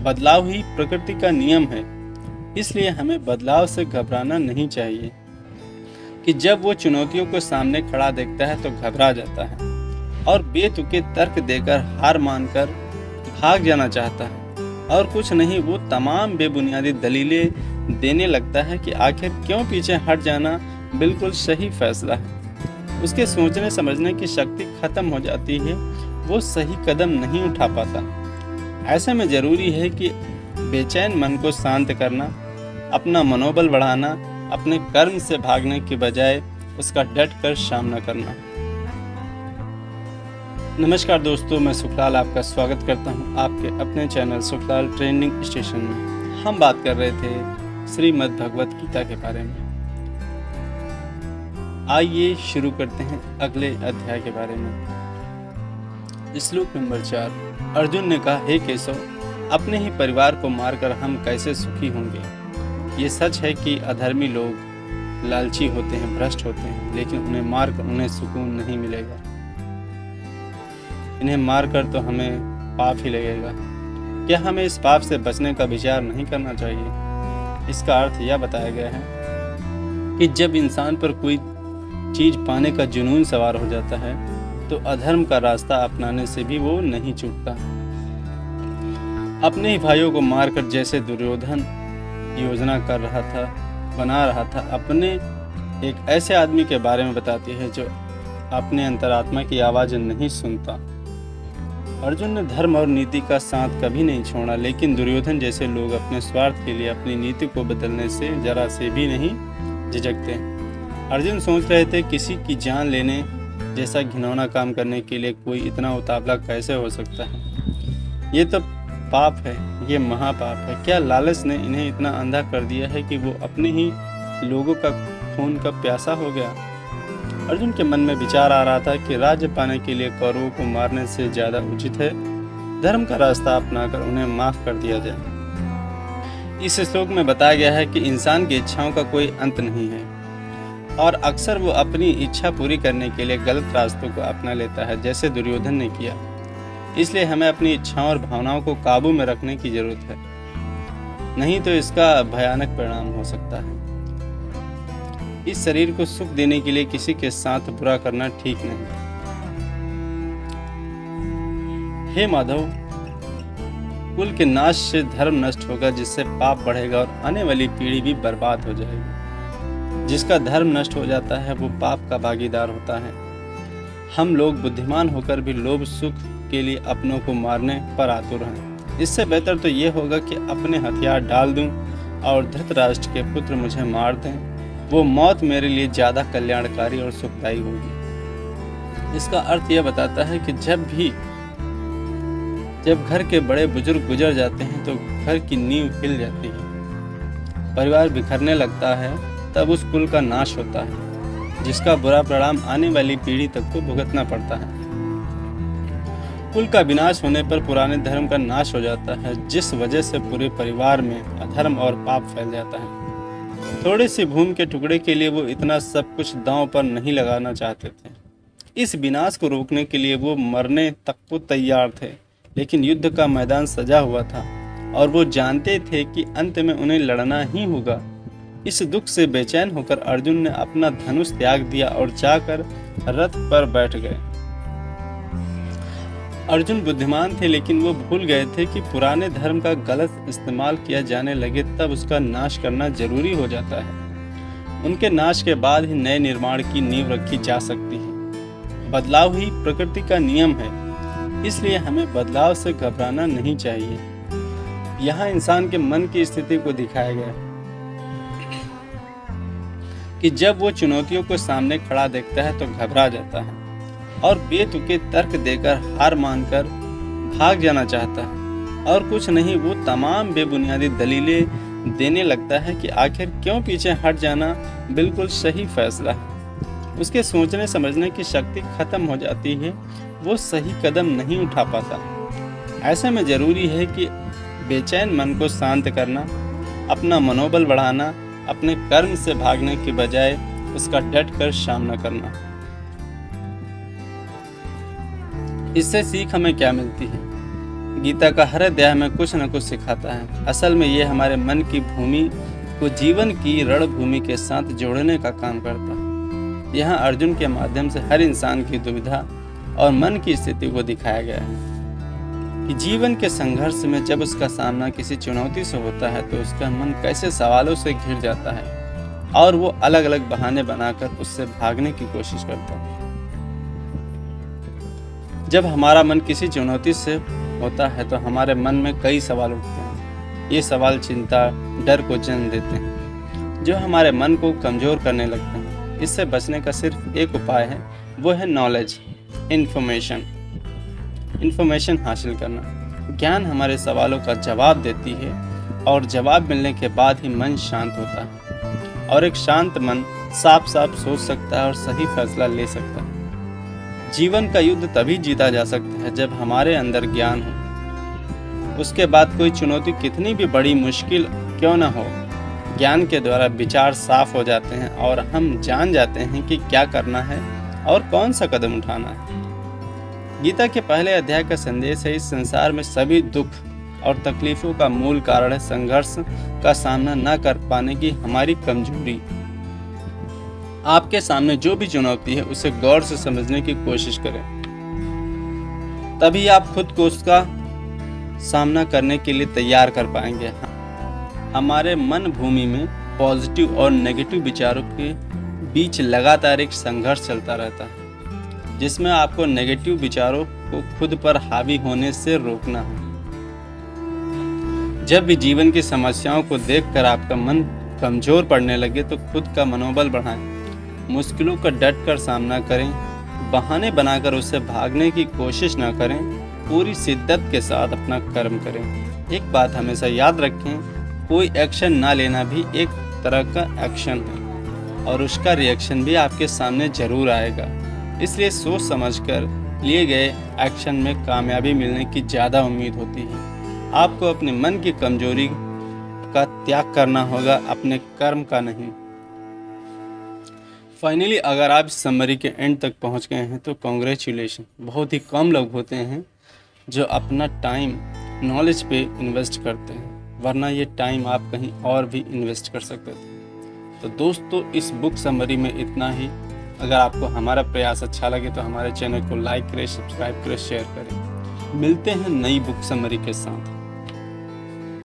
बदलाव ही प्रकृति का नियम है, इसलिए हमें बदलाव से घबराना नहीं चाहिए। कि जब वो चुनौतियों को सामने खड़ा देखता है तो घबरा जाता है और बेतुके तर्क देकर हार मानकर भाग जाना चाहता है, और कुछ नहीं वो तमाम बेबुनियादी दलीलें देने लगता है कि आखिर क्यों पीछे हट जाना बिल्कुल सही फैसला है। उसके सोचने समझने की शक्ति खत्म हो जाती है, वो सही कदम नहीं उठा पाता। ऐसे में जरूरी है कि बेचैन मन को शांत करना, अपना मनोबल बढ़ाना, अपने कर्म से भागने के बजाय उसका डट कर सामना करना। नमस्कार दोस्तों, मैं सुखलाल आपका स्वागत करता हूं आपके अपने चैनल सुखलाल ट्रेंडिंग स्टेशन में। हम बात कर रहे थे श्रीमद् भगवत गीता के बारे में। आइए शुरू करते हैं अगले अध्याय के बारे में। श्लोक नंबर 4। अर्जुन ने कहा, हे केशव, अपने ही परिवार को मारकर हम कैसे सुखी होंगे। ये सच है कि अधर्मी लोग लालची होते हैं, भ्रष्ट होते हैं, लेकिन उन्हें मारकर उन्हें सुकून नहीं मिलेगा। इन्हें मारकर तो हमें पाप ही लगेगा। क्या हमें इस पाप से बचने का विचार नहीं करना चाहिए? इसका अर्थ यह बताया गया है कि जब इंसान पर कोई चीज पाने का जुनून सवार हो जाता है तो अधर्म का रास्ता अपनाने से भी वो नहीं चूकता। अपने ही भाइयों को मारकर जैसे दुर्योधन योजना कर रहा था, बना रहा था, अपने एक ऐसे आदमी के बारे में बताती है जो अपने अंतरात्मा की आवाज नहीं सुनता। अर्जुन ने धर्म और नीति का साथ कभी नहीं छोड़ा, लेकिन दुर्योधन जैसे लोग अपने स्वार्थ के लिए अपनी नीति को बदलने से जरा से भी नहीं झिझकते। अर्जुन सोच रहे थे किसी की जान लेने जैसा घिनौना काम करने के लिए कोई इतना उतावला कैसे हो सकता है। ये तो पाप है, ये महापाप है। क्या लालच ने इन्हें इतना अंधा कर दिया है कि वो अपने ही लोगों का खून का प्यासा हो गया। अर्जुन के मन में विचार आ रहा था कि राज्य पाने के लिए कौरवों को मारने से ज्यादा उचित है धर्म का रास्ता अपनाकर उन्हें माफ कर दिया जाए। इस श्लोक में बताया गया है कि इंसान की इच्छाओं का कोई अंत नहीं है और अक्सर वो अपनी इच्छा पूरी करने के लिए गलत रास्तों को अपना लेता है, जैसे दुर्योधन ने किया। इसलिए हमें अपनी इच्छाओं और भावनाओं को काबू में रखने की जरूरत है, नहीं तो इसका भयानक परिणाम हो सकता है। इस शरीर को सुख देने के लिए किसी के साथ बुरा करना ठीक नहीं। हे माधव, कुल के नाश से धर्म नष्ट होगा, जिससे पाप बढ़ेगा और आने वाली पीढ़ी भी बर्बाद हो जाएगी। जिसका धर्म नष्ट हो जाता है वो पाप का भागीदार होता है। हम लोग बुद्धिमान होकर भी लोभ सुख के लिए अपनों को मारने पर आतुर हैं। इससे बेहतर तो ये होगा कि अपने हथियार डाल दूं और धृतराष्ट्र के पुत्र मुझे मार दें। वो मौत मेरे लिए ज़्यादा कल्याणकारी और सुखदायी होगी। इसका अर्थ यह बताता है कि जब घर के बड़े बुजुर्ग गुजर जाते हैं तो घर की नींव हिल जाती है, परिवार बिखरने लगता है, तब उस कुल का नाश होता है, जिसका बुरा परिणाम आने वाली पीढ़ी तक को भुगतना पड़ता है। कुल का विनाश होने पर पुराने धर्म का नाश हो जाता है, जिस वजह से पूरे परिवार में अधर्म और पाप फैल जाता है। थोड़ी सी भूमि के टुकड़े के लिए वो इतना सब कुछ दांव पर नहीं लगाना चाहते थे। इस विनाश को रोकने के लिए वो मरने तक को तैयार थे, लेकिन युद्ध का मैदान सजा हुआ था और वो जानते थे कि अंत में उन्हें लड़ना ही होगा। इस दुख से बेचैन होकर अर्जुन ने अपना धनुष त्याग दिया और जाकर रथ पर बैठ गए। अर्जुन बुद्धिमान थे, लेकिन वो भूल गए थे कि पुराने धर्म का गलत इस्तेमाल किया जाने लगे तब उसका नाश करना जरूरी हो जाता है। उनके नाश के बाद ही नए निर्माण की नींव रखी जा सकती है। बदलाव ही प्रकृति का नियम है, इसलिए हमें बदलाव से घबराना नहीं चाहिए। यहाँ इंसान के मन की स्थिति को दिखाया गया है कि जब वो चुनौतियों को सामने खड़ा देखता है तो घबरा जाता है और बेतुके तर्क देकर हार मानकर भाग जाना चाहता है, और कुछ नहीं वो तमाम बेबुनियादी दलीलें देने लगता है कि आखिर क्यों पीछे हट जाना बिल्कुल सही फैसला है। उसके सोचने समझने की शक्ति खत्म हो जाती है, वो सही कदम नहीं उठा पाता। ऐसे में जरूरी है कि बेचैन मन को शांत करना, अपना मनोबल बढ़ाना, अपने कर्म से भागने के बजाय उसका डट कर सामना करना। इससे सीख हमें क्या मिलती है गीता का हर अध्याय में कुछ न कुछ सिखाता है। असल में ये हमारे मन की भूमि को जीवन की रणभूमि के साथ जोड़ने का काम करता है। यहाँ अर्जुन के माध्यम से हर इंसान की दुविधा और मन की स्थिति को दिखाया गया है कि जीवन के संघर्ष में जब उसका सामना किसी चुनौती से होता है तो उसका मन कैसे सवालों से घिर जाता है और वो अलग अलग बहाने बनाकर उससे भागने की कोशिश करता है। जब हमारा मन किसी चुनौती से होता है तो हमारे मन में कई सवाल उठते हैं। ये सवाल चिंता, डर को जन्म देते हैं जो हमारे मन को कमजोर करने लगते हैं। इससे बचने का सिर्फ एक उपाय है, वो है नॉलेज, इन्फॉर्मेशन हासिल करना। ज्ञान हमारे सवालों का जवाब देती है और जवाब मिलने के बाद ही मन शांत होता है और एक शांत मन साफ साफ सोच सकता है और सही फैसला ले सकता है। जीवन का युद्ध तभी जीता जा सकता है जब हमारे अंदर ज्ञान हो। उसके बाद कोई चुनौती कितनी भी बड़ी मुश्किल क्यों न हो, ज्ञान के द्वारा विचार साफ हो जाते हैं और हम जान जाते हैं कि क्या करना है और कौन सा कदम उठाना है। गीता के पहले अध्याय का संदेश है, इस संसार में सभी दुख और तकलीफों का मूल कारण है संघर्ष का सामना न कर पाने की हमारी कमजोरी। आपके सामने जो भी चुनौती है उसे गौर से समझने की कोशिश करें, तभी आप खुद को उसका सामना करने के लिए तैयार कर पाएंगे। हमारे मन भूमि में पॉजिटिव और नेगेटिव विचारों के बीच लगातार एक संघर्ष चलता रहता है, जिसमें आपको नेगेटिव विचारों को खुद पर हावी होने से रोकना है। जब भी जीवन की समस्याओं को देखकर आपका मन कमजोर पड़ने लगे तो खुद का मनोबल बढ़ाएं, मुश्किलों का डट कर सामना करें, बहाने बनाकर उससे भागने की कोशिश न करें, पूरी शिद्दत के साथ अपना कर्म करें। एक बात हमेशा याद रखें, कोई एक्शन ना लेना भी एक तरह का एक्शन है और उसका रिएक्शन भी आपके सामने जरूर आएगा। इसलिए सोच समझकर लिए गए एक्शन में कामयाबी मिलने की ज़्यादा उम्मीद होती है। आपको अपने मन की कमजोरी का त्याग करना होगा, अपने कर्म का नहीं। फाइनली अगर आप इस समरी के एंड तक पहुंच गए हैं तो कॉन्ग्रेचुलेशन। बहुत ही कम लोग होते हैं जो अपना टाइम नॉलेज पे इन्वेस्ट करते हैं, वरना ये टाइम आप कहीं और भी इन्वेस्ट कर सकते थे। तो दोस्तों, इस बुक समरी में इतना ही। अगर आपको हमारा प्रयास अच्छा लगे तो हमारे चैनल को लाइक करें, सब्सक्राइब करें, शेयर करें। मिलते हैं नई बुक समरी के साथ।